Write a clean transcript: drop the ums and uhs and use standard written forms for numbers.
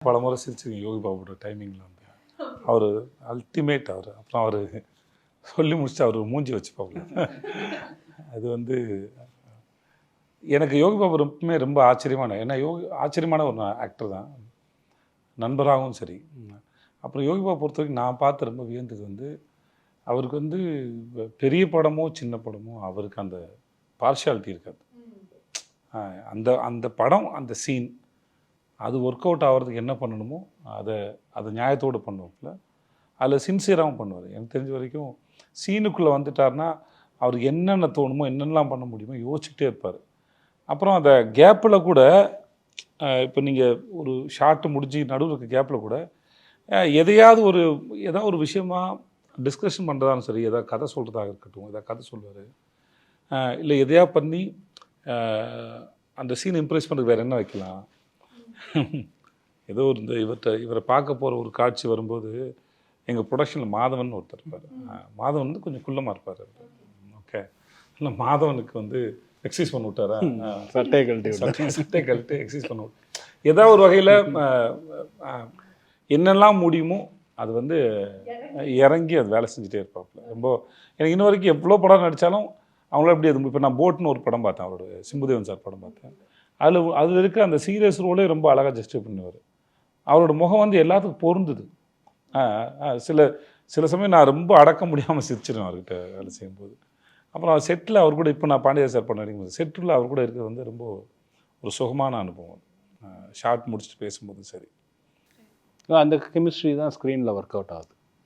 பல முறை சிரிச்சிருக்கேன் யோகி பாபுவோட டைமிங்கில் வந்து. அவர் அல்டிமேட் அவர். அப்புறம் அவர் சொல்லி முடிச்சுட்டு அவர் மூஞ்சி வச்சுப்பாப்புல. அது வந்து எனக்கு யோகி பாபு எப்பவுமே ரொம்ப ஆச்சரியமான, ஏன்னா ஆச்சரியமான ஒரு ஆக்டர் தான், நண்பராகவும் சரி. அப்புறம் யோகி பாபு பொறுத்த வரைக்கும் நான் பார்த்து ரொம்ப வியந்தது வந்து, அவருக்கு வந்து பெரிய படமோ சின்ன படமோ அவருக்கு அந்த பார்ஷியாலிட்டி இருக்காது. அந்த அந்த படம், அந்த சீன் அது ஒர்க் அவுட் ஆகிறதுக்கு என்ன பண்ணணுமோ அதை நியாயத்தோடு பண்ணுவாப்புல. அதில் சின்சியராகவும் பண்ணுவார். எனக்கு தெரிஞ்ச வரைக்கும் சீனுக்குள்ளே வந்துட்டார்னா அவருக்கு என்னென்ன தோணுமோ என்னென்னலாம் பண்ண முடியுமோ யோசிச்சுட்டே இருப்பார். அப்புறம் அந்த கேப்பில் கூட இப்போ நீங்கள் ஒரு ஷார்ட்டு முடிஞ்சு நடுவில் இருக்க கேப்பில் கூட ஏதாவது ஒரு விஷயமா டிஸ்கஷன் பண்ணுறதாலும் சரி, எதாவது கதை சொல்கிறதாக இருக்கட்டும், எதாவது கதை சொல்லுவார். இல்லை எதையா பண்ணி அந்த சீன் இம்ப்ரெஸ் பண்ணுறதுக்கு வேறு என்ன வைக்கலாம். ஏதோ இந்த இவரை பார்க்க போகிற ஒரு காட்சி வரும்போது எங்கள் ப்ரொடக்ஷனில் மாதவன் ஒருத்தர் இருப்பார். மாதவன் வந்து கொஞ்சம் குள்ளமாக இருப்பார். ஓகே, இல்லை மாதவனுக்கு வந்து எக்ஸசைஸ் பண்ணி விட்டாரா, சட்டை கழட்டி எக்ஸசைஸ் பண்ண விட்டு ஏதாவது ஒரு வகையில் என்னெல்லாம் முடியுமோ அது வந்து இறங்கி அது வேலை செஞ்சுட்டே இருப்பாப்புல. ரொம்ப எனக்கு இன்ன வரைக்கும் எவ்வளோ படம் நடித்தாலும் அவங்களாம் எப்படி அது. இப்போ நான் போட்னு ஒரு படம் பார்த்தேன், அவரோட சிம்புதேவன் சார் படம் பார்த்தேன். அதில் இருக்க அந்த சீரியஸ் ரோலே ரொம்ப அழகாக ஜஸ்டிஃபை பண்ணுவார். அவரோட முகம் வந்து எல்லாத்துக்கும் பொருந்துது. சில சமயம் நான் ரொம்ப அடக்க முடியாமல் சிரிச்சிடுவேன் அவர்கிட்ட வேலை செய்யும்போது. அப்புறம் செட்டில் அவர் கூட, இப்போ நான் பாண்டியா சார் பண்ண வரைக்கும் செட்டில் அவர் கூட இருக்கிறது வந்து ரொம்ப ஒரு சுகமான அனுபவம். ஷார்ட் முடிச்சுட்டு பேசும்போதும் சரி, அந்த கெமிஸ்ட்ரி தான் ஸ்க்ரீனில் ஒர்க் அவுட் ஆகுது.